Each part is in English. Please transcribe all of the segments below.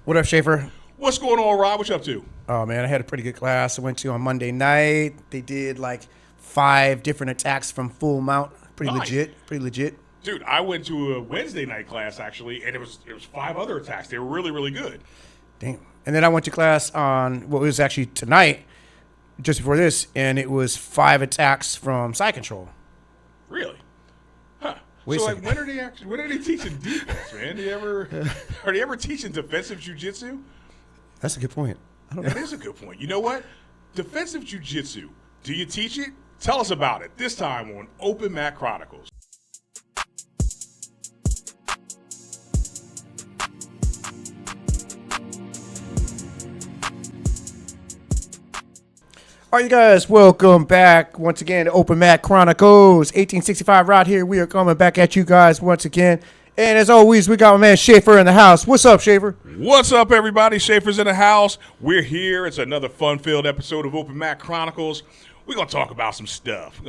What up, Schaefer? What's going on, Rob? What you up to? Oh, man, I had a pretty good class I went to on Monday night. They did like 5 different attacks from full mount. Pretty Nice. legit. Dude, I went to a Wednesday night class, actually, and it was 5 other attacks. They were really, really good. Damn. And then I went to class on what was actually tonight, just before this, and it was 5 attacks from side control. Really? Huh. Wait a So, like, second. when are they teaching defense, man? Are they ever teaching defensive jiu-jitsu? That's a good point. I don't know. That is a good point. You know what? Defensive jiu-jitsu. Do you teach it? Tell us about it. This time on Open Mat Chronicles. All right, you guys, welcome back once again to Open Mat Chronicles. 1865 Rod here. We are coming back at you guys once again. And as always, we got my man Schaefer in the house. What's up, Schaefer? What's up, everybody? Schaefer's in the house. We're here. It's another fun-filled episode of Open Mat Chronicles. We're going to talk about some stuff.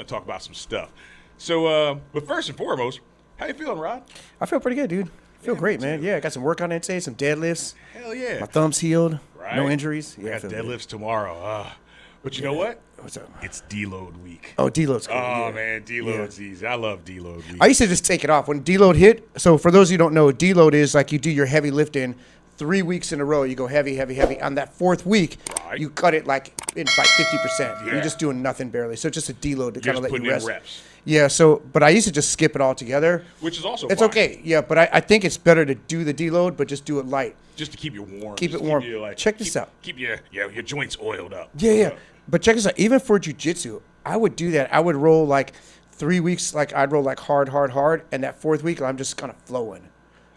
So, but first and foremost, how you feeling, Rod? I feel pretty good, dude. I feel great, man. Yeah, I got some work on it today, some deadlifts. Hell yeah. My thumb's healed. Right. No injuries. I Yeah, got feel good. deadlifts tomorrow. But you know what? What's up? It's deload week. Oh, deload's cool. Oh, yeah. man, deload's easy. I love deload week. I used to just take it off. When deload hit, so for those of you who don't know, deload is like you do your heavy lifting 3 weeks in a row. You go heavy. On that 4th week, Right. you cut it like by 50%. Yeah. You're just doing nothing barely. So it's just a deload to kind You're just of let putting you in rest. reps. Yeah, so, but I used to just skip it all together. Which is also It's fine. okay, yeah, but I think it's better to do the deload, but just do it light. Just to keep you warm. Keep Just it warm. you, Check this out. Keep your joints oiled up. Yeah. But check this out. Even for jiu-jitsu, I would do that. I would roll like 3 weeks, like I'd roll like hard. And that 4th week, I'm just kind of flowing.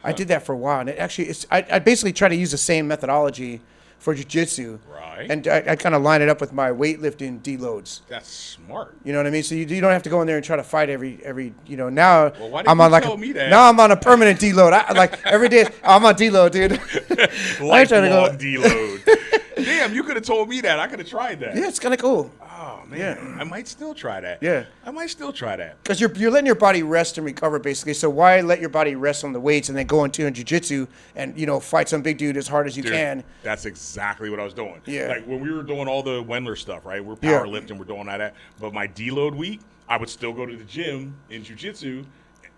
I did that for a while. And it actually, I basically try to use the same methodology for jiu-jitsu. Right. And I kind of line it up with my weightlifting deloads. That's smart. You know what I mean? So you don't have to go in there and try to fight every now Well, why didn't I'm on you like tell me that? now I'm on a permanent deload. I like every day I'm on deload, dude. I ain't trying to go. Lifelong deload. Damn, you could have told me that. I could have tried that. Yeah, it's kind of cool. Oh, man. Yeah. I might still try that. Yeah. I might still try that. Because you're letting your body rest and recover, basically. So why let your body rest on the weights and then go into jiu-jitsu and, fight some big dude as hard as you Dude, can? that's exactly what I was doing. Yeah. Like when we were doing all the Wendler stuff, right? We're Yeah. powerlifting, we're doing all that. But my deload week, I would still go to the gym in jiu-jitsu,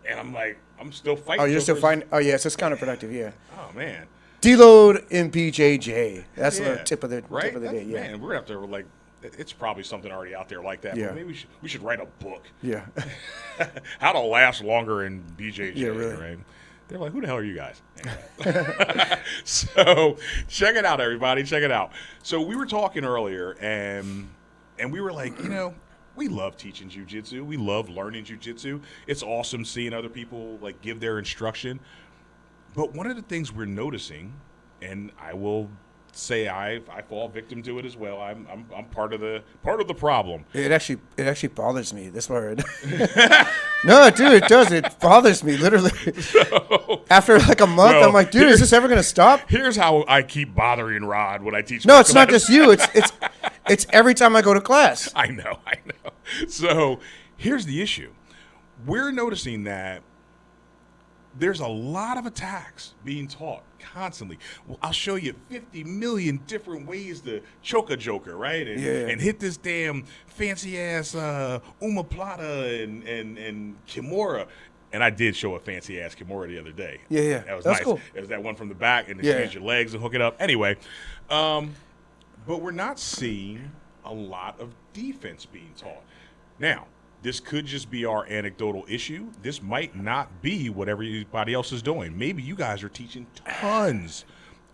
and I'm like, I'm still fighting. Oh, you're still fighting? Oh, yeah, so it's counterproductive, yeah. Oh, man. Deload in BJJ. That's the tip of the right? day, yeah. Man, we're going to have to, like, it's probably something already out there like that. Yeah. But maybe we should write a book. Yeah. How to last longer in BJJ, Yeah, really. right? They're like, who the hell are you guys? Anyway. So check it out, everybody. Check it out. So we were talking earlier, and we were like, we love teaching jiu-jitsu. We love learning jiu-jitsu. It's awesome seeing other people like give their instruction. But one of the things we're noticing, and I will say I fall victim to it as well. I'm part of the problem. It actually bothers me. That's why. No, dude, it does. It bothers me literally. After like a month, Well, I'm like, dude, is this ever gonna stop? Here's how I keep bothering Rod when I teach. No, my it's not class. just you. It's every time I go to class. I know. So here's the issue. We're noticing that there's a lot of attacks being taught constantly. Well, I'll show you 50 million different ways to choke a joker, right? And hit this damn fancy ass omoplata and kimura. And I did show a fancy ass kimura the other day. Yeah. That was That's nice. cool. It was that one from the back, and then Yeah. you use your legs and hook it up. Anyway, but we're not seeing a lot of defense being taught. Now, this could just be our anecdotal issue. This might not be what everybody else is doing. Maybe you guys are teaching tons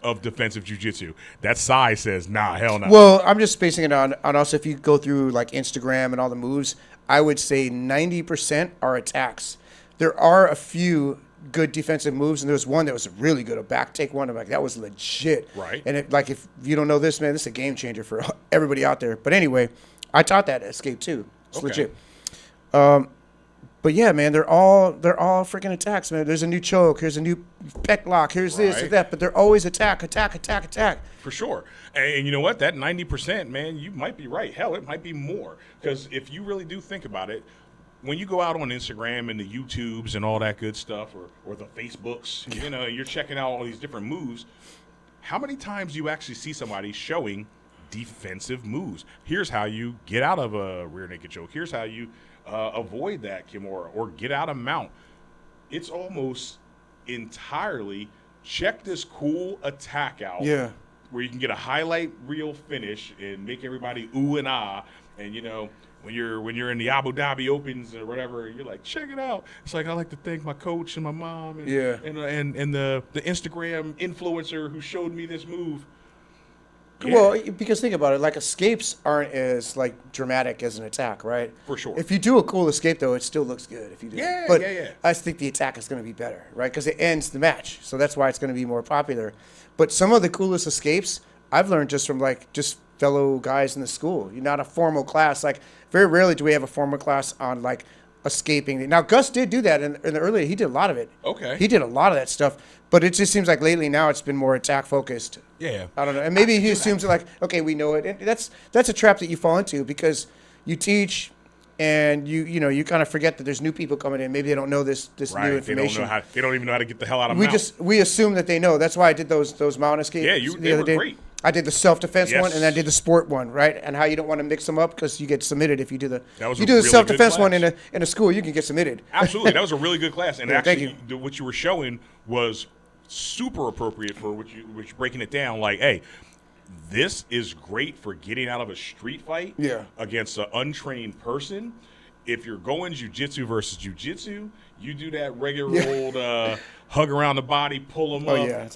of defensive jiu-jitsu. That size says, nah, hell no. Well, I'm just basing it on us. If you go through like Instagram and all the moves, I would say 90% are attacks. There are a few good defensive moves, and there was one that was really good, a back take one. I'm like, that was legit. Right. And if you don't know this, man, this is a game changer for everybody out there. But anyway, I taught that at Escape too. It's Okay. legit. But yeah, man, they're all freaking attacks, man. There's a new choke, here's a new pec lock, here's this Right. and that, but they're always attack. For sure. And you know what? That 90%, man, you might be right. Hell, it might be more. Because if you really do think about it, when you go out on Instagram and the YouTubes and all that good stuff, or the Facebooks, you're checking out all these different moves, how many times do you actually see somebody showing defensive moves? Here's how you get out of a rear naked choke. Here's how you avoid that Kimura or get out of mount. It's almost entirely check this cool attack out. Yeah. Where you can get a highlight reel finish and make everybody ooh and ah. And, you know, when you're in the Abu Dhabi Opens or whatever, you're like, check it out. It's like, I like to thank my coach and my mom and and the Instagram influencer who showed me this move. Yeah. Well, because think about it, like escapes aren't as like dramatic as an attack, right? For sure. If you do a cool escape, though, it still looks good. If you do, Yeah, but yeah. I just think the attack is going to be better, right? Because it ends the match, so that's why it's going to be more popular. But some of the coolest escapes I've learned just from like just fellow guys in the school. You're not a formal class. Like very rarely do we have a formal class on like escaping. Now Gus did do that in the earlier. He did a lot of it. Okay. He did a lot of that stuff, but it just seems like lately now it's been more attack focused. Yeah. I don't know. And maybe he assumes like, okay, we know it. And that's a trap that you fall into because you teach and you kind of forget that there's new people coming in. Maybe they don't know this new information. They don't even know how to get the hell out of We assume that they know. That's why I did those mount escapes. Yeah, they were great. I did the self-defense Yes. one, and I did the sport one, right? And how you don't want to mix them up because you get submitted if you do the really self-defense good one class. in a school, you can get submitted. Absolutely. That was a really good class. And Yeah, actually, thank what you were showing was super appropriate for what you're breaking it down. Like, hey, this is great for getting out of a street fight against an untrained person. If you're going jiu-jitsu versus jiu-jitsu, you do that regular old hug around the body, pull them up,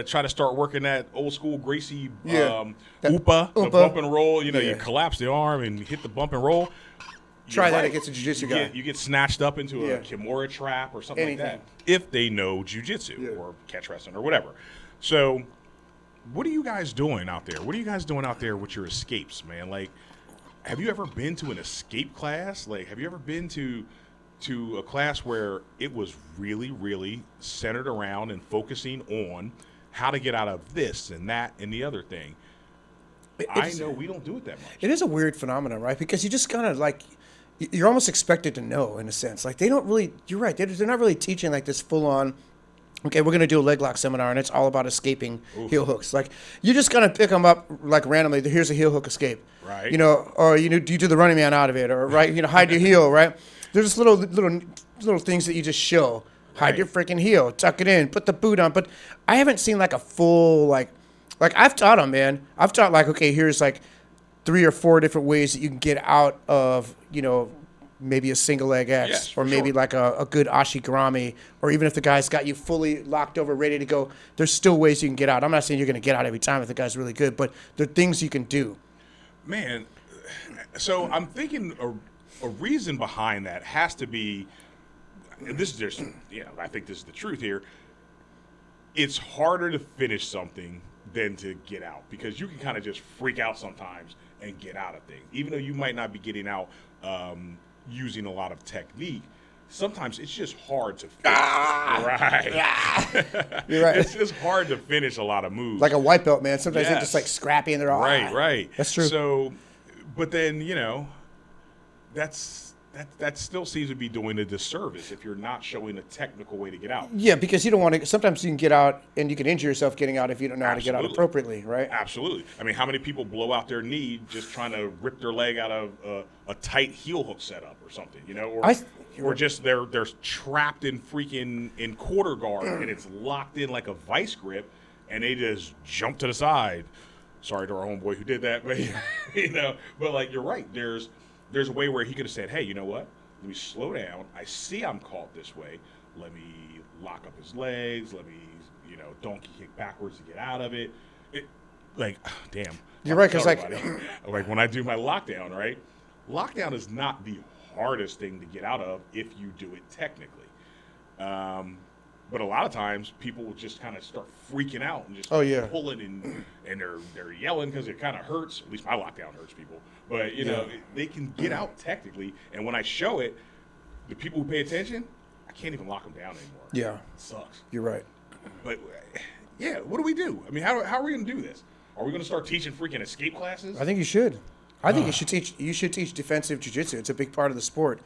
try to start working that old school Gracie upa, the bump and roll. You collapse the arm and hit the bump and roll. Try that against a jiu-jitsu guy. You get snatched up into a Kimura trap or something like that if they know jiu-jitsu or catch wrestling or whatever. So what are you guys doing out there? What are you guys doing out there with your escapes, man? Like, have you ever been to an escape class? Like, have you ever been to a class where it was really, really centered around and focusing on how to get out of this and that and the other thing? I know we don't do it that much. It is a weird phenomenon, right? Because you just kind of like, you're almost expected to know in a sense. Like they don't really, you're right, they're not really teaching like this full on, okay, we're going to do a leg lock seminar and it's all about escaping heel hooks. Like you just kind of pick them up like randomly. Here's a heel hook escape. Right. Or you do the running man out of it or hide your heel, right? There's just little things that you just show. Hide your freaking heel, tuck it in, put the boot on. But I haven't seen like a full like I've taught them, man. I've taught like, okay, here's like 3 or 4 different ways that you can get out of, maybe a single leg X or maybe like a good ashigarami, or even if the guy's got you fully locked over, ready to go, there's still ways you can get out. I'm not saying you're going to get out every time if the guy's really good, but there are things you can do. Man, so I'm thinking a reason behind that has to be, and this is just, I think this is the truth here. It's harder to finish something than to get out because you can kind of just freak out sometimes and get out of things. Even though you might not be getting out using a lot of technique, sometimes it's just hard to finish. Right. You're right. It's just hard to finish a lot of moves. Like a white belt, man. Sometimes they're just like scrappy and they're all right. That's true. So, but then, that still seems to be doing a disservice if you're not showing a technical way to get out. Yeah, because you don't want to. Sometimes you can get out and you can injure yourself getting out if you don't know how to get out appropriately, right? Absolutely. I mean, how many people blow out their knee just trying to rip their leg out of a tight heel hook setup or something, or just they're trapped in quarter guard and it's locked in like a vice grip and they just jump to the side. Sorry to our homeboy who did that, but but like you're right. There's a way where he could have said, hey, you know what? Let me slow down. I see I'm caught this way. Let me lock up his legs. Let me, donkey kick backwards to get out of it. Damn. You're right, because like when I do my lockdown, right? Lockdown is not the hardest thing to get out of if you do it technically. But a lot of times people will just kind of start freaking out and just pulling and they're yelling because it kind of hurts. At least my lockdown hurts people. But, they can get out technically. And when I show it, the people who pay attention, I can't even lock them down anymore. Yeah. It sucks. You're right. But, what do we do? I mean, how are we going to do this? Are we going to start teaching freaking escape classes? I think you should. I think you should teach defensive jiu-jitsu. It's a big part of the sport.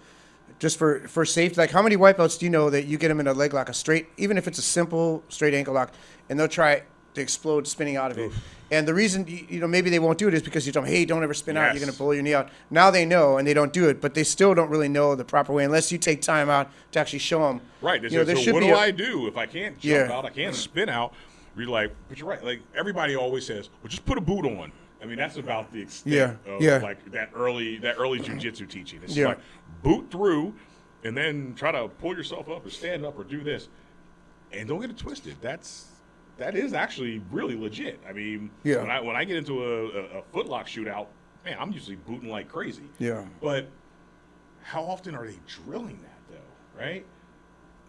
Just for safety. Like, how many white belts do you know that you get them in a leg lock, even if it's a simple straight ankle lock, and they'll try they explode spinning out of it. And the reason, maybe they won't do it is because you tell them, hey, don't ever spin out. You're going to blow your knee out. Now they know, and they don't do it, but they still don't really know the proper way unless you take time out to actually show them. Right. There so should what be do I do if I can't jump out? I can't Mm. spin out. You're like, but you're right. Like everybody always says, well, just put a boot on. I mean, that's about the extent of like that early jiu-jitsu teaching. It's like boot through and then try to pull yourself up or stand up or do this. And don't get it twisted. That is actually really legit. I mean, when I get into a footlock shootout, man, I'm usually booting like crazy. Yeah. But how often are they drilling that though, right?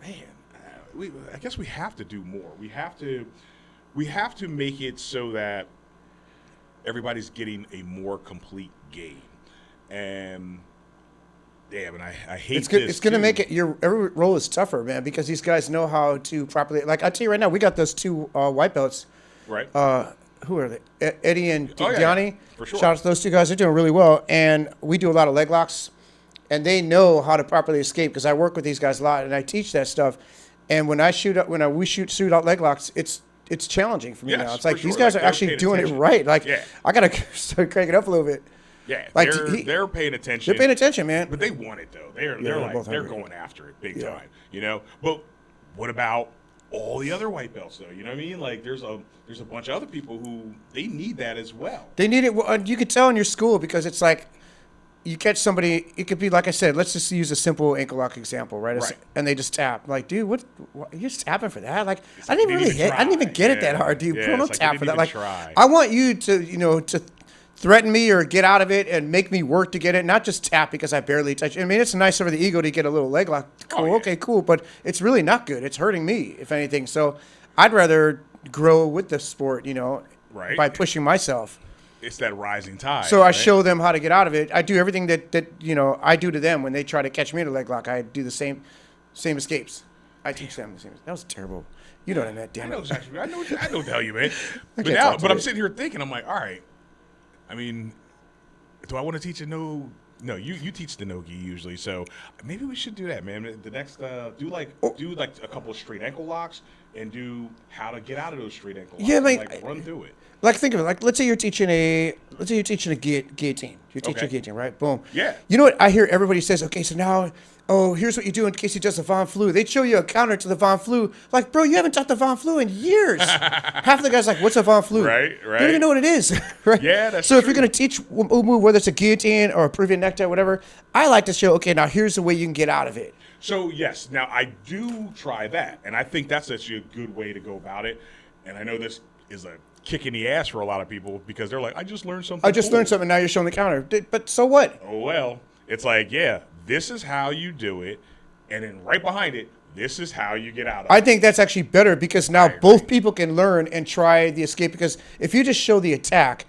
Man, I guess we have to do more. We have to make it so that everybody's getting a more complete game. And damn, and I hate it's good. It's going to make it every role is tougher, man, because these guys know how to properly. Like I tell you right now, we got those two white belts. Right. Who are they? Eddie and Gianni. Yeah. For sure. Shout out to those two guys. They're doing really well, and we do a lot of leg locks, and they know how to properly escape because I work with these guys a lot, and I teach that stuff. And when we shoot out leg locks, it's challenging for me now. It's like these guys are actually doing it right. Like I gotta start cranking up a little bit. Yeah, like they're paying attention. They're paying attention, man. But they want it though. They're going after it big time. But what about all the other white belts though? You know what I mean? Like there's a bunch of other people who they need that as well. They need it. Well, you could tell in your school because it's like you catch somebody. It could be like I said. Let's just use a simple ankle lock example, right? And they just tap. Like, dude, what you just tapping for that? Like, I didn't really hit. I didn't even get it that hard, dude. Don't tap for that. Like, I want you to to threaten me or get out of it and make me work to get it, not just tap because I barely touch it. I mean, it's nice over the ego to get a little leg lock. Cool, okay, cool, but it's really not good. It's hurting me, if anything. So I'd rather grow with the sport, by pushing myself. It's that rising tide. So I show them how to get out of it. I do everything that I do to them when they try to catch me in a leg lock. I do the same escapes. I teach them the same. That was terrible. You know what I meant, damn it. I know exactly. I know what the hell you meant. But I'm sitting here thinking, I'm like, all right. I mean, do I want to teach a no? No, you teach the no-gi usually, so maybe we should do that, man. The next, do like a couple of straight ankle locks and do how to get out of those straight ankle locks. Yeah, like run through it. Like think of it. Like let's say you're teaching a guillotine. You're teaching a guillotine, right? Boom. Yeah. You know what I hear everybody says? Okay, so now, here's what you do in case he does the Von Flu. They'd show you a counter to the Von Flu. Like, bro, you haven't taught the Von Flu in years. Half the guys like, what's a Von Flu? Right. They don't even know what it is. Right. Yeah, that's so true. if you're gonna teach a move, whether it's a guillotine or a Peruvian necktie, whatever, I like to show. Okay, now here's the way you can get out of it. So yes, now I do try that, and I think that's actually a good way to go about it. And I know this is a kick in the ass for a lot of people because they're like, I just learned something. Learned something. Now you're showing the counter. But so what? Oh well, it's like this is how you do it, and then right behind it, this is how you get out of it. I think that's actually better because now both people can learn and try the escape. Because if you just show the attack,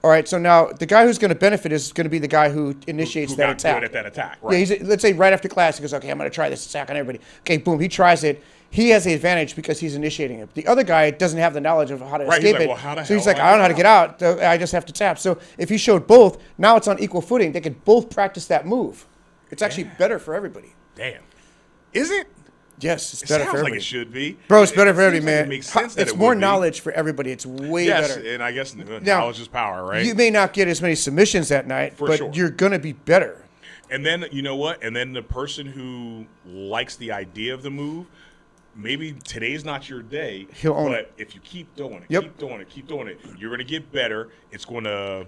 all right. So now the guy who's going to benefit is going to be the guy who initiates who that got attack. Good at that attack. Right. Yeah. Let's say right after class, he goes, "Okay, I'm going to try this attack on everybody." Okay, boom. He tries it. He has the advantage because he's initiating it. The other guy doesn't have the knowledge of how to escape it. Well, so he's like, I don't know how to get out. I just have to tap. So if he showed both, now it's on equal footing. They could both practice that move. It's actually better for everybody. Damn. Is it? Yes, it's better for everybody. Sounds like it should be. Bro, it's better for everybody, man. It makes sense it's more knowledge for everybody. It's way better. Yes, and I guess knowledge is power, right? You may not get as many submissions that night, but you're going to be better. And then, you know what? And then the person who likes the idea of the move, maybe today's not your day, but if you keep doing it, keep doing it, you're going to get better. It's going to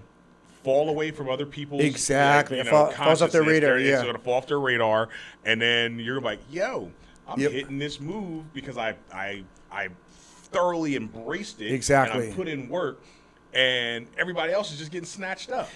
fall away from other people's exactly. It falls off their radar. It's going to fall off their radar, and then you're like, yo, I'm hitting this move because I thoroughly embraced it. Exactly. And I put in work, and everybody else is just getting snatched up.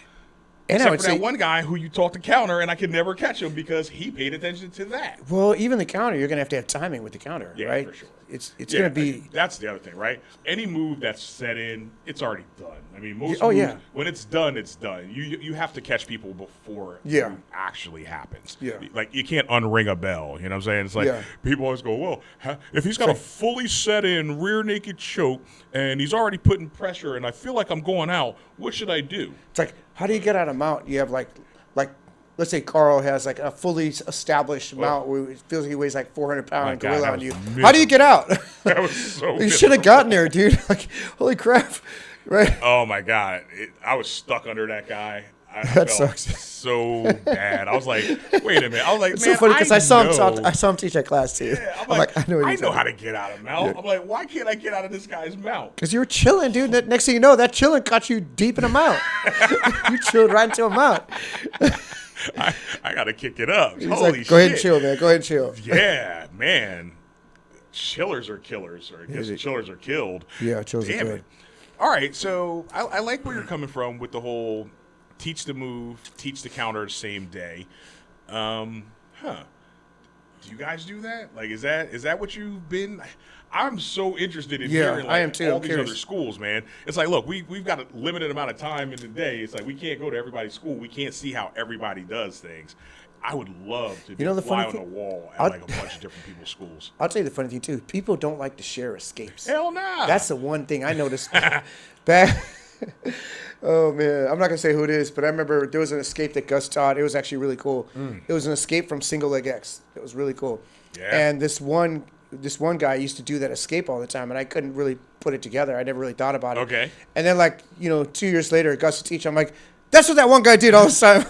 And Except for that one guy who you taught to counter, and I could never catch him because he paid attention to that. Well, even the counter, you're going to have timing with the counter, right? For sure. It's going to be. That's the other thing, right? Any move that's set in, it's already done. I mean, most moves, when it's done, it's done. You have to catch people before it actually happens. Yeah. Like, you can't unring a bell. You know what I'm saying? It's like people always go, well, if he's got a fully set in rear naked choke and he's already putting pressure and I feel like I'm going out, what should I do? It's like, how do you get out of mount? You have like let's say Carl has like a fully established mount where it feels like he weighs like 400 pound God, gorilla that on was you. miserable. How do you get out? That was so You should have gotten there, dude. Like, holy crap. Right? Oh my God. I was stuck under that guy. I That felt sucks. so bad. I was like, wait a minute. I was like, It's man, so funny because I know. saw him teach that class too. Yeah, I'm like, I know what I he's know doing. how to get out of mount. Yeah. I'm like, why can't I get out of this guy's mount? Because you were chilling, dude. Next thing you know, that chilling got you deep in a mount. You chilled right into a mount. I got to kick it up. He's Holy like, go ahead and shit. chill, man. Go ahead and chill. Yeah, man. Chillers are killers, or I guess chillers are killed. Yeah, chills are Damn good. it. All right, so I like where you're coming from with the whole teach the move, teach the counter the same day. Do you guys do that? Like, is that what you've been? I'm so interested in hearing I am too. all I'm these curious. other schools, man. It's like, look, we've got a limited amount of time in the day. It's like we can't go to everybody's school. We can't see how everybody does things. I would love to know the fly funny on the thing? wall at like a bunch of different people's schools. I'll tell you the funny thing too. People don't like to share escapes. Hell nah. That's the one thing I noticed. Back. Oh man, I'm not gonna say who it is, but I remember there was an escape that Gus taught. It was actually really cool. It was an escape from single leg X. It was really cool. Yeah. And this one guy used to do that escape all the time, and I couldn't really put it together. I never really thought about it. Okay. And then 2 years later, Gus would teach. I'm like, that's what that one guy did all the time.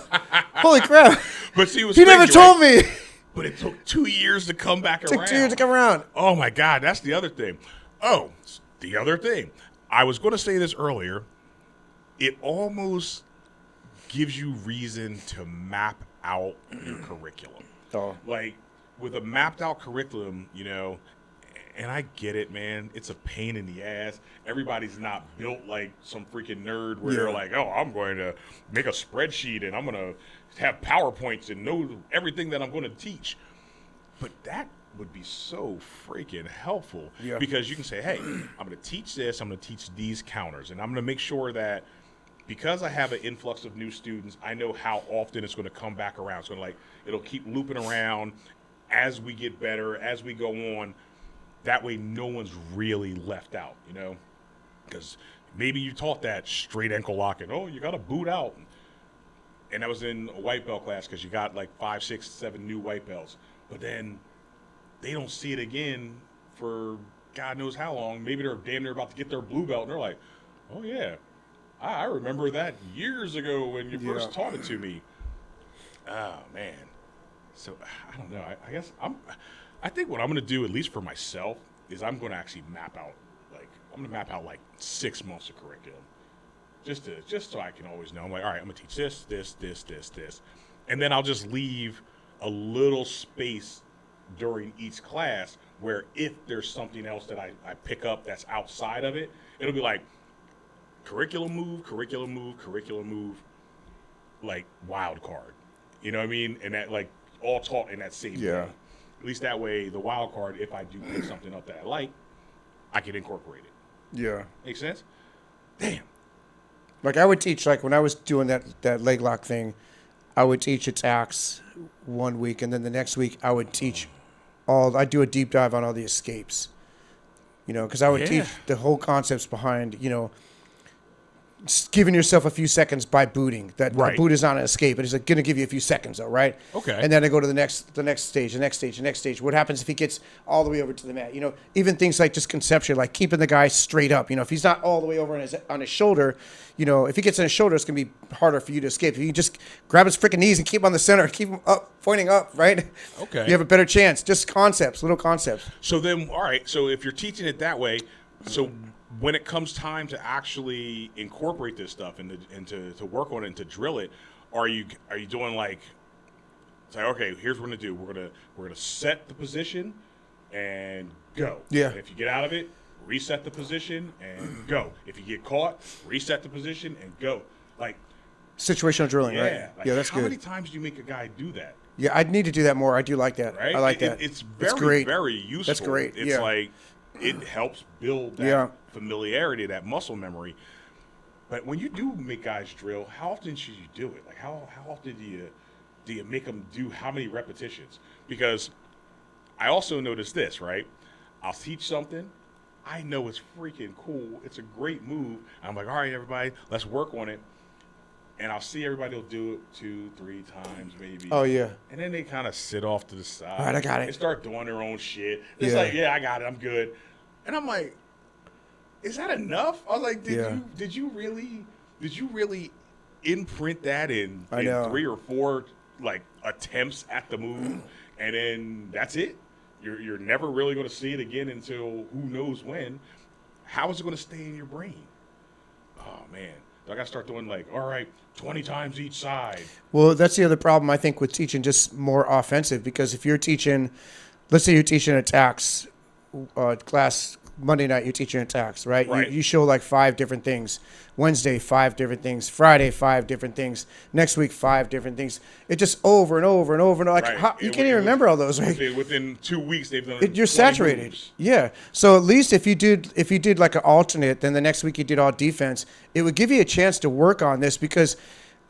Holy crap! But see, it was He never crazy, told right? me. But it took 2 years to come back around. Took 2 years to come around. Oh my God, that's the other thing. Oh, the other thing. I was going to say this earlier. It almost gives you reason to map out your curriculum. Oh. Like with a mapped out curriculum, and I get it, man. It's a pain in the ass. Everybody's not built like some freaking nerd where they're like, oh, I'm going to make a spreadsheet and I'm going to have PowerPoints and know everything that I'm going to teach. But that would be so freaking helpful because you can say, hey, I'm going to teach this. I'm going to teach these counters. And I'm going to make sure that because I have an influx of new students, I know how often it's going to come back around. So it'll keep looping around as we get better, as we go on. That way no one's really left out, because maybe you taught that straight ankle lock and, oh, you got to boot out. And that was in a white belt class because you got like 5, 6, 7 new white belts. But then they don't see it again for God knows how long. Maybe they're damn near about to get their blue belt, and they're like, oh, yeah, I remember that years ago when you first taught it to me. Oh, man. So, I don't know. I guess I think what I'm going to do, at least for myself, is I'm going to actually map out, like 6 months of curriculum. Just so I can always know. I'm like, all right, I'm going to teach this. And then I'll just leave a little space during each class where if there's something else that I pick up that's outside of it, it'll be like curriculum move, like wild card. You know what I mean? And that like all taught in that same day. At least that way, the wild card, if I do pick something up that I like, I can incorporate it. Yeah. Make sense? Damn. Like I would teach, like when I was doing that leg lock thing, I would teach attacks one week, and then the next week I would teach I'd do a deep dive on all the escapes, because I would teach the whole concepts behind, giving yourself a few seconds by booting. That the boot is not an escape. It is going to give you a few seconds, though, right? Okay. And then I go to the next stage. What happens if he gets all the way over to the mat? Even things like just conceptual, like keeping the guy straight up. If he's not all the way over on his shoulder, if he gets on his shoulder, it's going to be harder for you to escape. If you just grab his freaking knees and keep him on the center, keep him up, pointing up, right? Okay. You have a better chance. Just concepts, little concepts. So then, all right. So if you're teaching it that way, so when it comes time to actually incorporate this stuff and to work on it and to drill it, are you doing like, say, okay, here's what we're gonna do. We're gonna set the position and go. Yeah. And if you get out of it, reset the position and go. If you get caught, reset the position and go. Like Situational drilling, right? Like, Yeah, that's how good. many times do you make a guy do that? Yeah, I'd need to do that more. I do like that. Right? I like that. It's That's very, great. very useful. That's great. It's like it helps build that familiarity, that muscle memory. But when you do make guys drill, how often should you do it? Like how often do you make them do how many repetitions? Because I also notice this, right? I'll teach something. I know it's freaking cool. It's a great move. I'm like, all right, everybody, let's work on it. and I'll see everybody will do it 2-3 times maybe. Oh, yeah. And then they kind of sit off to the side. All right, I got it. They start doing their own shit. It's Yeah. like, yeah, I got it. I'm good. And I'm like, is that enough? I was like, did you really imprint that in 3 or 4 like attempts at the move, and then that's it? You're never really going to see it again until who knows when. How is it going to stay in your brain? Oh man, I got to start doing like, all right, 20 times each side. Well, that's the other problem I think with teaching just more offensive, because if you're teaching, let's say you're teaching attacks class Monday night, you're teaching attacks, right? Right. You show like 5 different things. Wednesday, 5 different things. Friday, 5 different things. Next week, 5 different things. It just over and over and over and over. Like you can't even remember all those. Right? Within 2 weeks, they've done. You're saturated. Moves. Yeah. So at least if you did like an alternate, then the next week you did all defense, it would give you a chance to work on this because,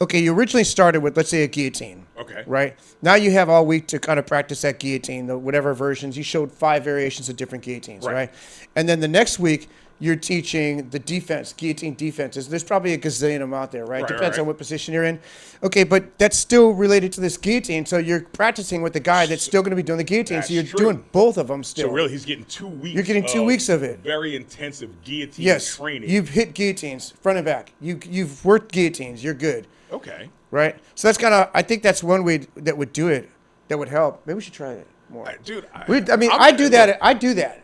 okay, you originally started with, let's say, a guillotine. Okay. Right? Now you have all week to kind of practice that guillotine, whatever versions. You showed 5 variations of different guillotines, right? And then the next week, you're teaching the defense, guillotine defenses. There's probably a gazillion of them out there, right? Depends on what position you're in. Okay, but that's still related to this guillotine. So you're practicing with the guy that's still going to be doing the guillotine. So you're doing both of them still. So really, he's getting 2 weeks. You're getting 2 weeks of it. Very intensive guillotine training. You've hit guillotines, front and back. You've worked guillotines. You're good. Okay. Right? So that's kind of, I think that's one way that would do it, that would help. Maybe we should try that more. Dude, I do that.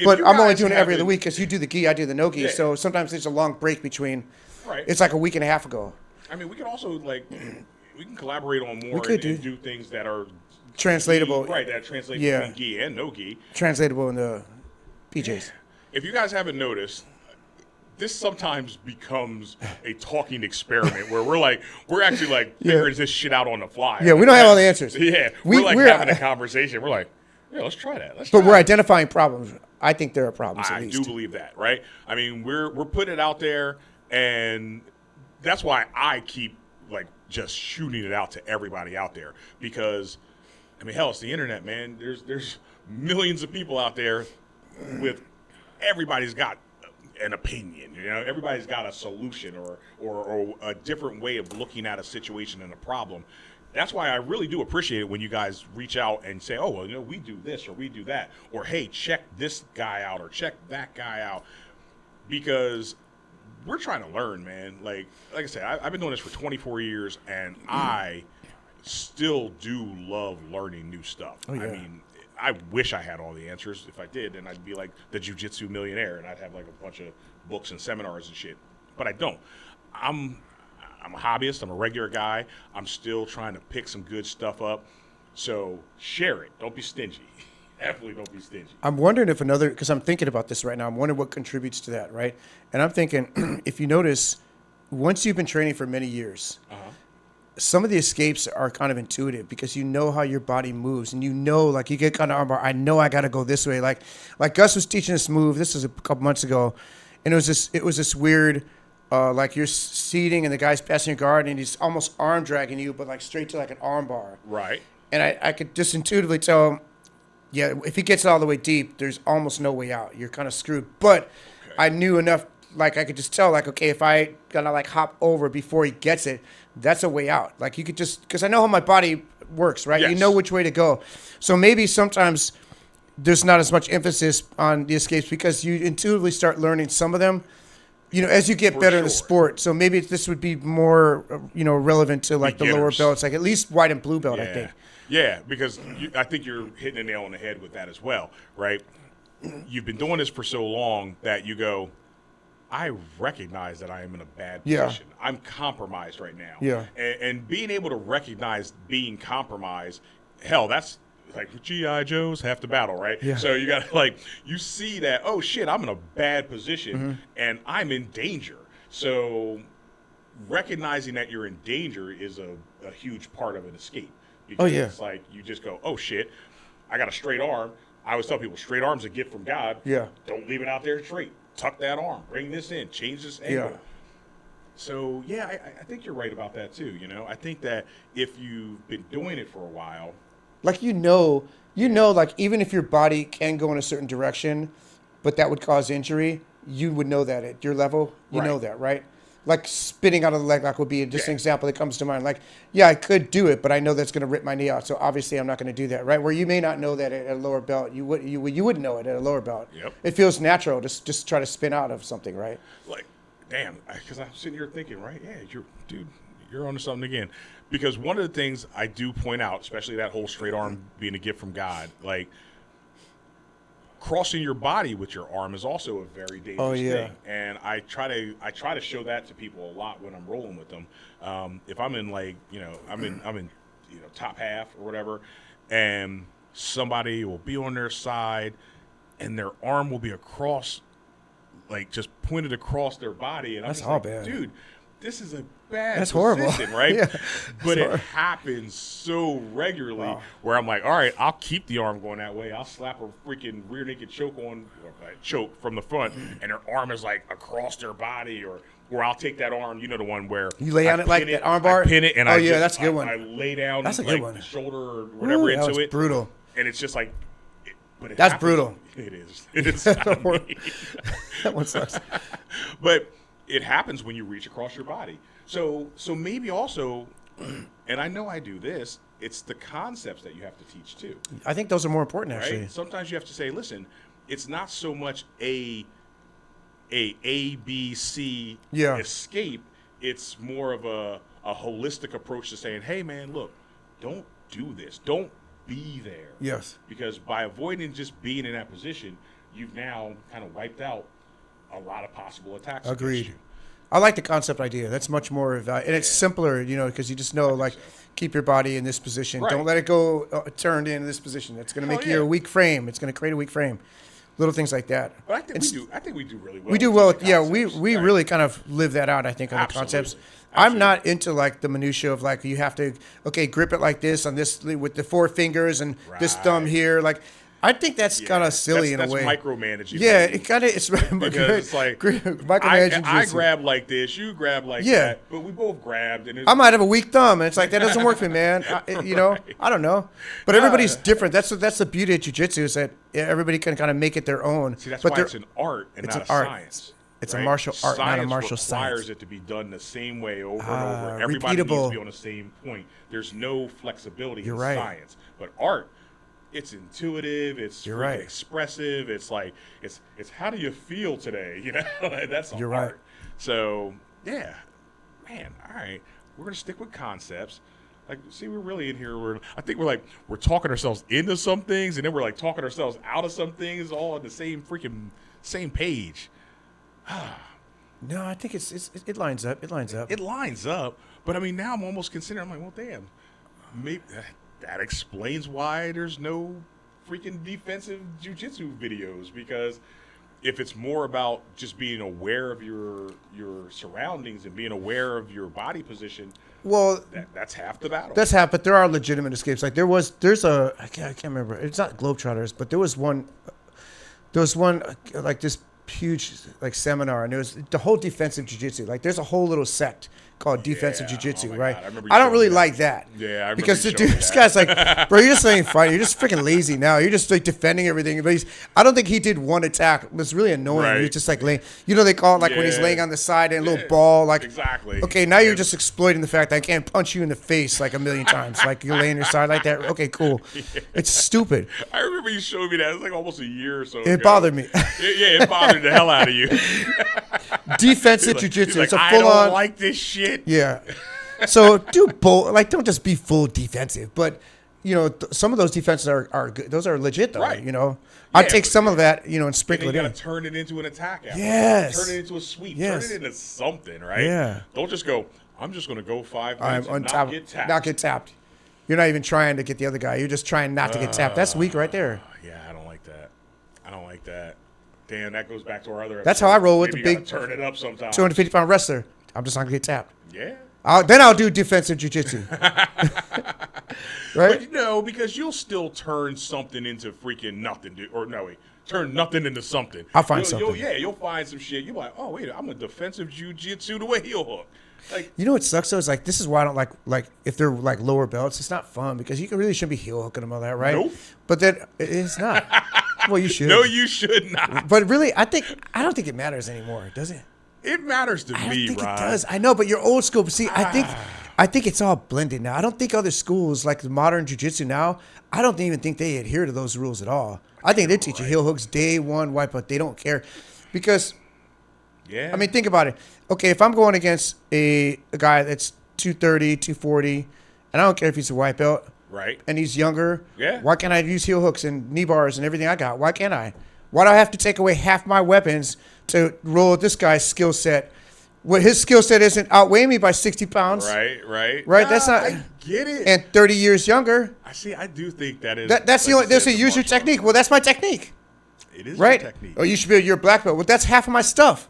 But I'm only doing it every other week because you do the gi, I do the no gi. Yeah. So sometimes there's a long break between. Right. It's like a week and a half ago. I mean, we can also, like, we can collaborate on more and do things that are translatable. Right, that translate between gi and no gi. Translatable in the PJs. If you guys haven't noticed, this sometimes becomes a talking experiment where we're actually like figuring this shit out on the fly. Yeah, we don't have all the answers. Yeah, we're having a conversation. We're like, yeah, let's try that. But we're identifying problems. I think there are problems. I do believe that, right? I mean, we're putting it out there, and that's why I keep like just shooting it out to everybody out there because, I mean, hell, it's the internet, man. There's millions of people out there with everybody's got an opinion, everybody's got a solution or a different way of looking at a situation and a problem. That's why I really do appreciate it when you guys reach out and say, oh, well, we do this or we do that, or hey, check this guy out or check that guy out, because we're trying to learn, man. Like I said, I've been doing this for 24 years, and I still do love learning new stuff. Oh, yeah. I mean, I wish I had all the answers. If I did, then I'd be like the jiu-jitsu millionaire, and I'd have like a bunch of books and seminars and shit. But I don't. I'm a hobbyist. I'm a regular guy. I'm still trying to pick some good stuff up. So share it. Don't be stingy. Definitely don't be stingy. I'm wondering if because I'm thinking about this right now. I'm wondering what contributes to that, right? And I'm thinking, if you notice, once you've been training for many years, some of the escapes are kind of intuitive because you know how your body moves, and like you get kind of armbar. I know I got to go this way. Like Gus was teaching this move. This was a couple months ago, and it was this weird. Like you're seating and the guy's passing your guard and he's almost arm dragging you, but like straight to like an arm bar. Right. And I could just intuitively tell him, yeah, if he gets it all the way deep, there's almost no way out. You're kind of screwed. But I knew enough, like I could just tell, like, okay, if I gotta like hop over before he gets it, that's a way out. Like you could just, because I know how my body works, right? Yes. You know which way to go. So maybe sometimes there's not as much emphasis on the escapes because you intuitively start learning some of them. As you get better in the sport. So maybe this would be more, relevant to like the lower belts, like at least white and blue belt, I think. Yeah, because I think you're hitting a nail on the head with that as well, right? You've been doing this for so long that you go, I recognize that I am in a bad position. I'm compromised right now. Yeah. And being able to recognize being compromised, hell, that's like G.I. Joe's half the battle, right? Yeah. So you got you see that, oh shit, I'm in a bad position and I'm in danger. So recognizing that you're in danger is a huge part of an escape. Because it's like you just go, oh shit, I got a straight arm. I always tell people straight arm's a gift from God. Yeah. Don't leave it out there straight. Tuck that arm. Bring this in. Change this angle. Yeah. So I think you're right about that too. I think that if you've been doing it for a while, like like even if your body can go in a certain direction, but that would cause injury, you would know that at your level. You know that, right? like spinning out of the leg lock would be just an example that comes to mind. Like, yeah, I could do it, but I know that's going to rip my knee out. So obviously I'm not going to do that, right? Where you may not know that at a lower belt, you wouldn't know it at a lower belt. Yep. It feels natural. Just try to spin out of something, right? Like, damn, because I'm sitting here thinking, right? Yeah, you're onto something again. Because one of the things I do point out, especially that whole straight arm being a gift from God, like crossing your body with your arm is also a very dangerous thing. And I try to show that to people a lot when I'm rolling with them. If I'm in I'm in top half or whatever, and somebody will be on their side and their arm will be across, like just pointed across their body, and that's I'm all like, bad, dude. This is a bad That's position, horrible. right? Yeah. But it happens so regularly where I'm like, all right, I'll keep the arm going that way. I'll slap a freaking rear naked choke choke from the front, and their arm is like across their body, or I'll take that arm, the one where you lay on it like that arm bar. I pin it, and that's a good one. I lay down that's a good one. The shoulder or whatever into it. Brutal. And it's just like, but that's brutal. It is. It is. That one sucks. But it happens when you reach across your body. So maybe also, and I know I do this, it's the concepts that you have to teach too. I think those are more important, actually. Right? Sometimes you have to say, listen, it's not so much a B, C escape. It's more of a holistic approach to saying, hey, man, look, don't do this. Don't be there. Yes. Because by avoiding just being in that position, you've now kind of wiped out a lot of possible attacks. Agreed. I like the concept idea. That's much more and it's simpler, because you just know, keep your body in this position. Right. Don't let it go turned in this position. It's going to make you a weak frame. It's going to create a weak frame. Little things like that. But I think we do really well. We do well. Yeah, we really kind of live that out, I think, on the concepts. I'm not into the minutia of you have to grip it like this on this with the 4 fingers and this thumb here. I think that's kind of silly in a way. That's micromanaging. Yeah, it kind of is. Because it's like micromanaging. I grab like this, you grab like that, but we both grabbed. And I might have a weak thumb, and it's like that doesn't work for me, man. I don't know, but everybody's different. That's the beauty of jiu-jitsu is that everybody can kind of make it their own. See, that's why it's an art and not a science. It's a martial art, not a martial science. Science requires it to be done the same way over and over. Everybody needs to be on the same point. There's no flexibility in science, but art. It's intuitive. It's expressive. It's like it's how do you feel today? That's all. You're art. Right. So yeah, man. All right, we're gonna stick with concepts. See, we're really in here. I think we're talking ourselves into some things, and then we're talking ourselves out of some things, all on the same page. No, I think it lines up. It lines up. It lines up. But I mean, now I'm almost considering. I'm like, well, damn, maybe. That explains why there's no freaking defensive jiu-jitsu videos, because if it's more about just being aware of your surroundings and being aware of your body position, well, that's half the battle. That's half, but there are legitimate escapes. I can't remember. It's not Globetrotters, but there was one this huge seminar, and it was the whole defensive jiu-jitsu. There's a whole little sect called defensive jiu-jitsu, right? I don't really like that. Yeah, I remember because this guy's bro, you're just ain't fighting. You're just freaking lazy now. You're just defending everything. But I don't think he did one attack. It was really annoying. Right. He was just laying. They call it when he's laying on the side and a little ball. Exactly. Okay, now you're just exploiting the fact that I can't punch you in the face a million times. You're laying your side like that. Okay, cool. Yeah. It's stupid. I remember you showed me that. It was almost a year or so ago. It bothered me. It bothered the hell out of you. Defensive jiu-jitsu. It's a full-on. I don't like this shit. Yeah. So do both. Don't just be full defensive, but some of those defenses are good. Those are legit though. Right. I'd take some of that, and sprinkle it in. You gotta turn it into an attack. Yes. Turn it into a sweep. Yes. Turn it into something, right? Yeah. Don't just go, I'm just gonna go 5 minutes and not get tapped. You're not even trying to get the other guy. You're just trying not to get tapped. That's weak right there. Yeah, I don't like that. Damn, that goes back to our other episode. That's how I roll with the big turn it up sometimes. 250-pound wrestler. I'm just not gonna get tapped. Yeah. Then I'll do defensive jiu-jitsu. Right? But because you'll still turn something into freaking nothing, turn nothing into something. I'll find something. You'll find some shit. You're like, oh wait, I'm a defensive jiu-jitsu the way heel hook. What sucks though is this is why I don't like if they're lower belts. It's not fun because you really shouldn't be heel hooking them all that, right? Nope. But that it's not. Well, you should. No, you should not. But really, I don't think it matters anymore, does it? It matters to I me, don't think Rod. it does. I know, but you're old school. But see, I think it's all blended now. I don't think other schools like the modern jiu-jitsu now, I don't even think they adhere to those rules at all. I think they teach you heel hooks day one, wipe out. They don't care. Because, Yeah. I mean, think about it. Okay, if I'm going against a guy that's 230, 240, and I don't care if he's a white belt, right. and he's younger, Yeah. why can't I use heel hooks and knee bars and everything I got? Why can't I? Why do I have to take away half my weapons to roll with this guy's skill set? What his skill set isn't outweigh me by 60 pounds. Right. Right? That's not. I get it. And 30 years younger. I do think that is. That's the only. There's a use your technique. Well, that's my technique. It is Right? your technique. Oh, you should be your black belt. Well, that's half of my stuff.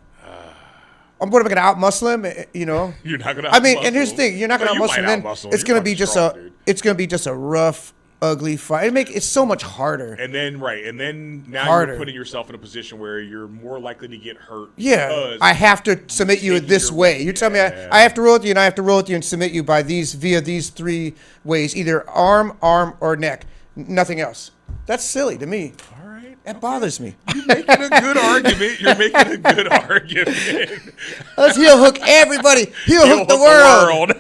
I'm going to out muscle him. You know. You're not gonna. I mean, and here's the thing: you're not going to out muscle him. Then out-muscle it's him. going to You're be just strong, a. dude. It's going to be just a rough, ugly fight. It's so much harder. And then now Harder. you're putting yourself in a position where you're more likely to get hurt. Yeah, because I have to submit you taking this your- way. You tell me I have to roll with you, and I have to roll with you and submit you by via these three ways: either arm, or neck. Nothing else. That's silly to me. All right. That bothers me. You're making a good argument. You're making a good argument. Let's heel hook everybody. Heel hook the world.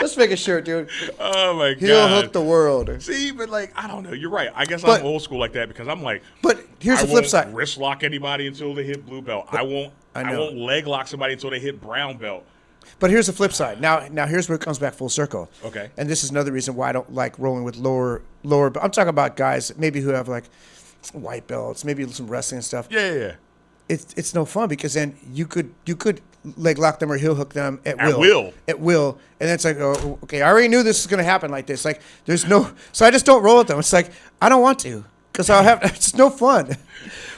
Let's make a shirt, dude. Oh my god. Heel hook the world. See, but like I don't know. You're right. I guess But- I'm old school like that because I'm like. But here's I the flip won't side. wrist lock anybody until they hit blue belt. I know. won't leg lock somebody until they hit brown belt. But here's the flip side. Now here's where it comes back full circle. Okay. And this is another reason why I don't like rolling with lower. I'm talking about guys maybe who have like white belts, maybe some wrestling and stuff. Yeah. It's no fun because then you could leg lock them or heel hook them at will. And then it's like, oh, okay, I already knew this was going to happen like this. Like there's no, so I just don't roll with them. It's like I don't want to because it's no fun.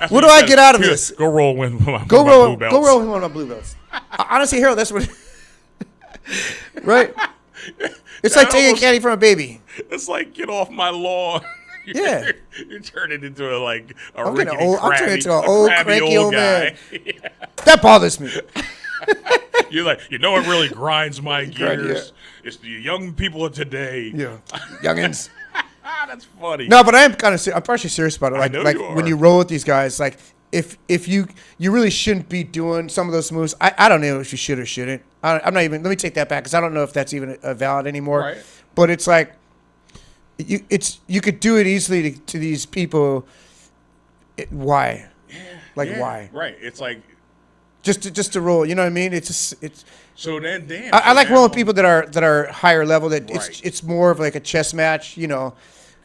What do I get out of this? Go roll with my Go blue roll belts. with one of my blue belts. Honestly, Harold, that's what. Right. It's like taking candy from a baby. It's like get off my lawn. Yeah. You're turning into a I'm rickety, turning into an a old crabby cranky old guy. man. That bothers me. You're like, what really grinds my Grind, gears? It's the young people of today. Yeah, youngins. That's funny. No, but I'm I'm partially serious about it. Like, know like you are. when you roll with these guys, like if you really shouldn't be doing some of those moves. I don't know if you should or shouldn't. I'm not even. Let me take that back because I don't know if that's even valid anymore. Right. But it's like you could do it easily to these people. Why? Like Yeah, why? Right. It's like Just to roll. You know what I mean? It's. so then damn. I like now rolling with people that are higher level. That Right. it's more of like a chess match. You know,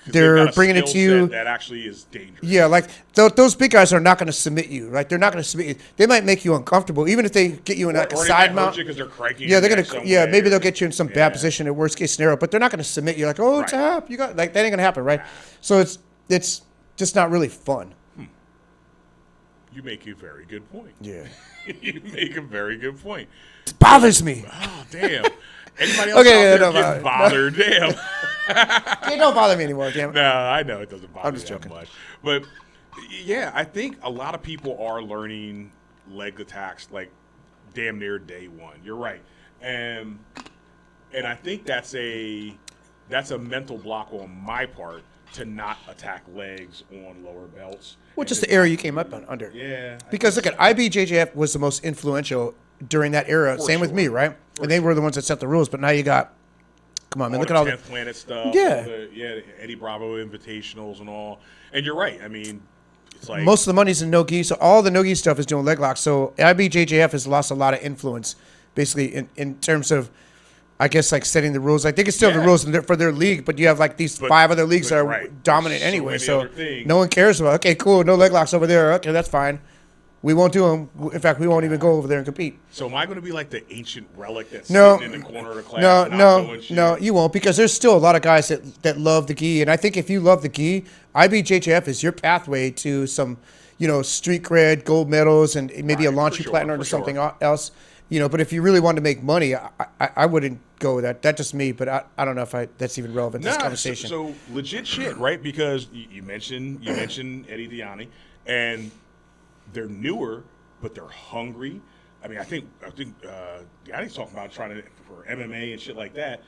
they've they're got a bringing it skill to you. set that actually is dangerous. Yeah, like those big guys are not going to submit you. Like they're not going to submit you. They might make you uncomfortable, even if they get you in like a Or they side might hurt mount. you 'cause they're cranking Yeah, your they're neck gonna. some Yeah, way maybe they'll or- get you in some Yeah. bad position at worst case scenario. But they're not going to submit you. Like, oh, Right. tap, you got like that ain't going to happen, right? So it's just not really fun. You make a very good point. Yeah, You make a very good point. it bothers me. Oh damn. Anybody else Okay, out there no, getting no. bothered? Damn. It don't bother me anymore, damn it. No, I know it doesn't bother I'm just me that joking. much. But yeah, I think a lot of people are learning leg attacks like damn near day one. You're right. And I think that's a mental block on my part to not attack legs on lower belts. Well, And just to- the era you came up under. Yeah. Because look at IBJJF was the most influential during that era. For Same with sure. me, right? And they were the ones that set the rules. But now you got, come on, man, all look the at all the 10th Planet stuff. Yeah. The Eddie Bravo invitationals and all. And you're right. I mean, it's like most of the money's in no-gi, so all the no-gi stuff is doing leg locks. So IBJJF has lost a lot of influence, basically, in terms of, I guess, like setting the rules. Like they can still have the Yeah. rules for their league, but you have like these But- 5 other leagues but that are right. dominant There's so anyway. many So other things. no one cares about. Okay, cool, no leg locks over there. Okay, that's fine. We won't do them. In fact, we won't even go over there and compete. So am I going to be like the ancient relic that's No, sitting in the corner of the class? no, not no, doing shit? no. You won't because there's still a lot of guys that love the gi, and I think if you love the gi, IBJJF is your pathway to some, street cred, gold medals, and maybe a Right, launch for you platinum sure, or for something sure. else. But if you really wanted to make money, I wouldn't go with that. That's just me, but I don't know if that's even relevant to this Nah, conversation. So legit shit, right? Because you mentioned Eddie Diani, and they're newer, but they're hungry. I mean, I think Diani's talking about trying to for MMA and shit like that.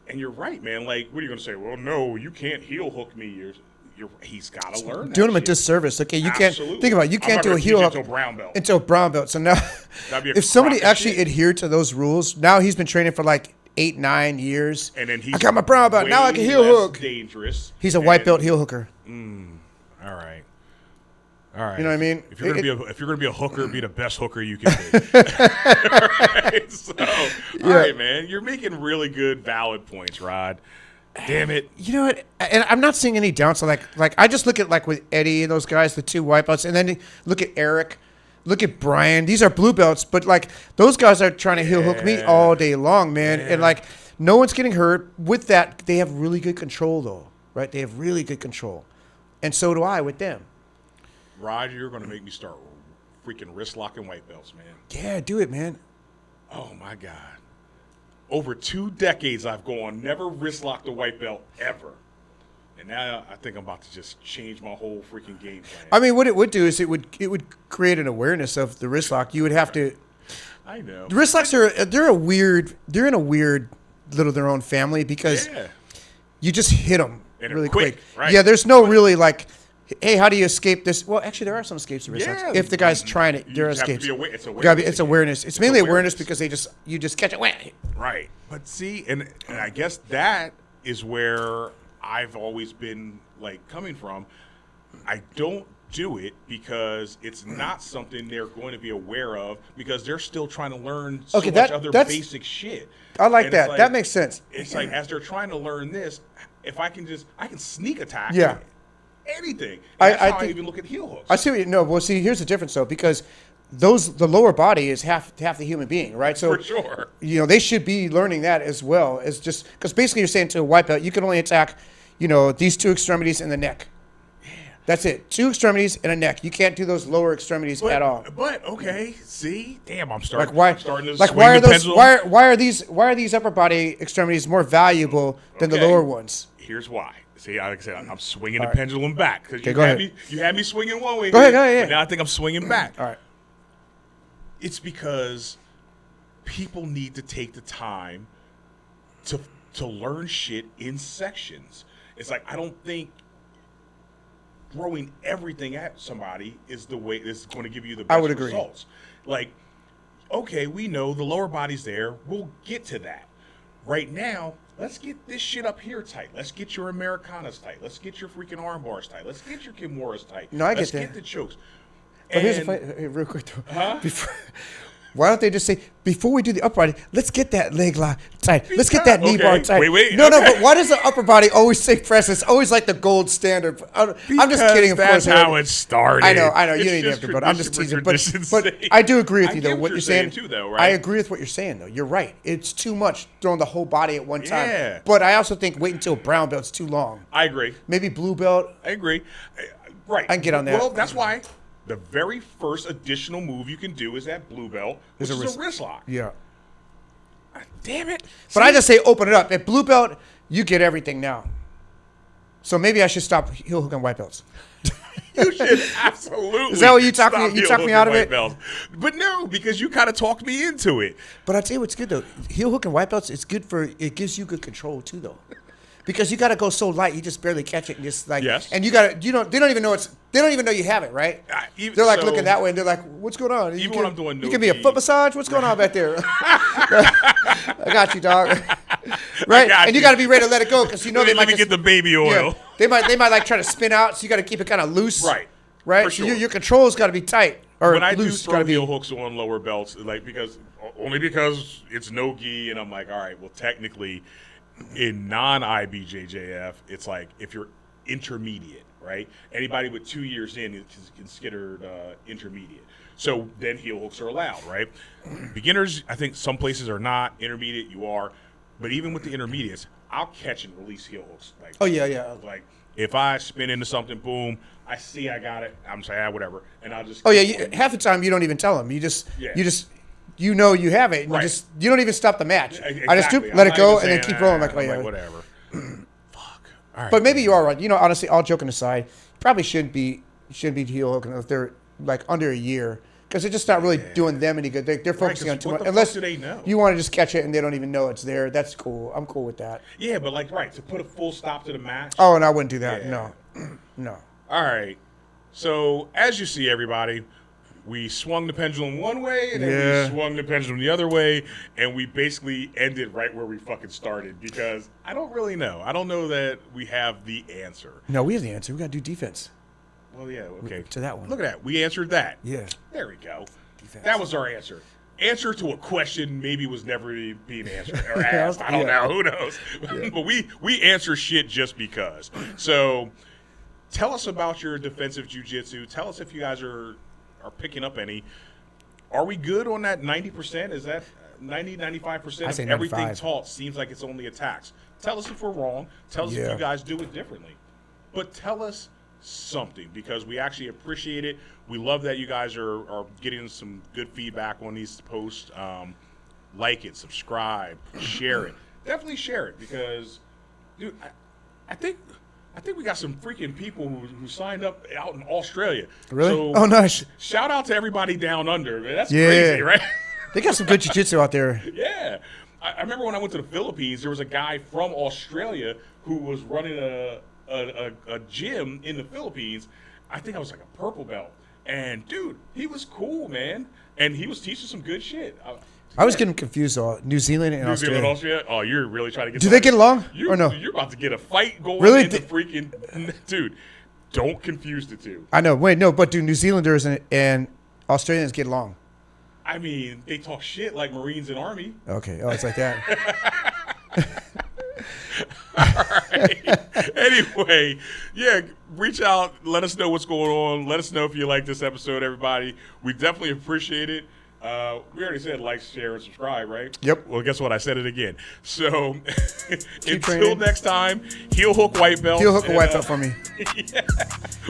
And you're right, man. Like, what are you gonna say? Well, no, you can't heel hook me. he's got to learn that doing him a shit. disservice. Okay, you Absolutely. can't think about it. You can't do a heel hook until brown belt. until brown belt. So now, That'd be a if somebody crock of actually shit. adhered to those rules, now he's been training for like 8-9 years. And then he's I got my brown belt. Now I can heel way less hook. Dangerous. He's a white belt heel hooker. All right. All right. You know what I mean? If you're gonna be a hooker, be the best hooker you can be. All right. So, all right, man. You're making really good, valid points, Rod. Damn it. You know what? And I'm not seeing any downside. Like I just look at like with Eddie and those guys, the 2 white belts, and then look at Eric, look at Brian. These are blue belts, but like those guys are trying to heel hook me all day long, man. And like no one's getting hurt. With that, they have really good control though, right? They have really good control, and so do I with them. Rod, you're gonna make me start freaking wrist locking white belts, man. Yeah, do it, man. Oh my God. Over 2 decades I've gone, never wrist locked a white belt ever. And now I think I'm about to just change my whole freaking game plan. I mean, what it would do is it would create an awareness of the wrist lock. You would have to. I know. The wrist locks they're in a weird little their own family because you just hit them And really quick, quick. right. Yeah, there's no really like, hey, how do you escape this? Well, actually, there are some escapes to wrist locks. If the guy's trying it, there are just have to escapes. be aware- it's You awareness. gotta be- it's awareness. It's mainly awareness awareness. because you just catch it. Wham. Right. But see, and I guess that is where I've always been like coming from. I don't do it because it's not something they're going to be aware of because they're still trying to learn so much other basic shit. I like And that. it's That makes sense. It's like as they're trying to learn this, if I can sneak attack. Yeah. Anything. I That's how I think- even look at heel hooks. I see what you know. Well, see, here's the difference though, because the lower body is half the human being, right? So For sure. you know, they should be learning that as well as just because basically you're saying to a white belt, you can only attack, you know, these 2 extremities and the neck. That's it. 2 extremities and a neck. You can't do those lower extremities at all. But okay, see, damn, I'm starting. Like why? I'm starting to Like swing why are the those? pendulum. Why are these upper body extremities more valuable than the Okay. lower ones? Here's why. See, like I said, I'm swinging the pendulum back because go ahead. you had me swinging one way. Go ahead, yeah. But now I think I'm swinging back. All right. It's because people need to take the time to learn shit in sections. It's like I don't think throwing everything at somebody is the way is going to give you the best I would agree. results. Like, okay, we know the lower body's there. We'll get to that. Right now, let's get this shit up here tight. Let's get your Americanas tight. Let's get your freaking arm bars tight. Let's get your Kimuras tight. No, I get Let's that. get the chokes. But here's a And- fight, hey, real quick though. Why don't they just say before we do the upper body, let's get that leg lock tight. Let's get that knee Okay, bar tight. wait, No, okay. but why does the upper body always say press? It's always like the gold standard. I'm just Because kidding, of that's course. how it started. I know. It's You need to just have to, but I'm just tradition teasing. for But tradition's sake. I do agree with I you get though. what What you're you're saying saying too, though, right? I agree with what you're saying though. You're right. It's too much throwing the whole body at one time. Yeah. But I also think wait until brown belt's too long. I agree. Maybe blue belt. I agree. Right. I can get on that. Well, that's why the very first additional move you can do is that blue belt, which is a wrist lock. Yeah. Damn it. But I just say open it up. At blue belt, you get everything now. So maybe I should stop heel hook on white belts. You should absolutely. Is that what you talked me- stop you heel talked me hooking out of white it? belts. But no, because you kind of talked me into it. But I tell you what's good though. Heel hook and white belts, it's good for it gives you good control too though. Because you gotta go so light, you just barely catch it and just like Yes. and you gotta they don't even know you have it, right? They're like looking that way and they're like, what's going on? Even when I'm doing you no give me a gi. foot massage? What's going on back there? I got you, dog. Right? got And you you. gotta be ready to let it go because you know they Let might me get the baby oil. They might like try to spin out, so you gotta keep it kind of loose. Right. Right? For So sure. your control's gotta be tight. Or When I do loose, throw gotta be heel hooks on lower belts, like because it's no gi, and I'm like, all right, well, technically, in non-IBJJF, it's like if you're intermediate, right? Anybody with 2 years in is considered intermediate. So then heel hooks are allowed, right? Beginners, I think some places are not. Intermediate, you are. But even with the intermediates, I'll catch and release heel hooks. Like, Oh yeah. like if I spin into something, boom, I see I got it. I'm saying, whatever, and I'll just. Oh yeah, half the time you don't even tell them. You just you know you have it. And Right. you don't even stop the match. Exactly. I just I'm let it not go even and then saying, keep rolling. Like, I'm oh yeah. whatever. Fuck. All right. But maybe you are right. You know, honestly, all joking aside, probably shouldn't be heel hooking if they're like under a year because they're just not really doing them any good. They're focusing 'cause on too what much. the Unless fuck do they know? you want to just catch it and they don't even know it's there. That's cool. I'm cool with that. Yeah, but like, right, to put a full stop to the match. Oh, and I wouldn't do that. Yeah. No. No. All right. So as you see, everybody, we swung the pendulum one way, and then we swung the pendulum the other way, and we basically ended right where we fucking started because I don't really know. I don't know that we have the answer. No, we have the answer. We got to do defense. Well, yeah, okay. To that one. Look at that. We answered that. Yeah. There we go. Defense. That was our answer. Answer to a question maybe was never being answered or asked. I don't know. Who knows? Yeah. But we answer shit just because. So tell us about your defensive jiu-jitsu. Tell us if you guys are picking up any. Are we good on that 90%? Is that 90, 95% of everything taught seems like it's only attacks? Tell us if we're wrong. Tell us if you guys do it differently. But tell us something because we actually appreciate it. We love that you guys are getting some good feedback on these posts. Like it, subscribe, share it. Definitely share it because, dude, I think we got some freaking people who signed up out in Australia. Really? So, oh, nice. Shout out to everybody down under. Man, that's crazy, right? They got some good jiu-jitsu out there. Yeah. I remember when I went to the Philippines, there was a guy from Australia who was running a gym in the Philippines. I think I was like a purple belt. And, dude, he was cool, man. And he was teaching some good shit. I was getting confused though. New Zealand and Australia. New Zealand, Austria? Oh, you're really trying to get. Do they get along or no? You're about to get a fight going. Really? In the freaking dude. Don't confuse the two. I know. Wait, no, but do New Zealanders and Australians get along? I mean, they talk shit like Marines and Army. Okay. Oh, it's like that. All right. Anyway, yeah, reach out. Let us know what's going on. Let us know if you like this episode, everybody. We definitely appreciate it. We already said like, share, and subscribe, right? Yep. Well, guess what? I said it again. So until training. next time, heel hook white belt. Heel hook a white belt for me. Yeah.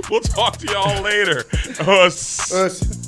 We'll talk to y'all later. Us.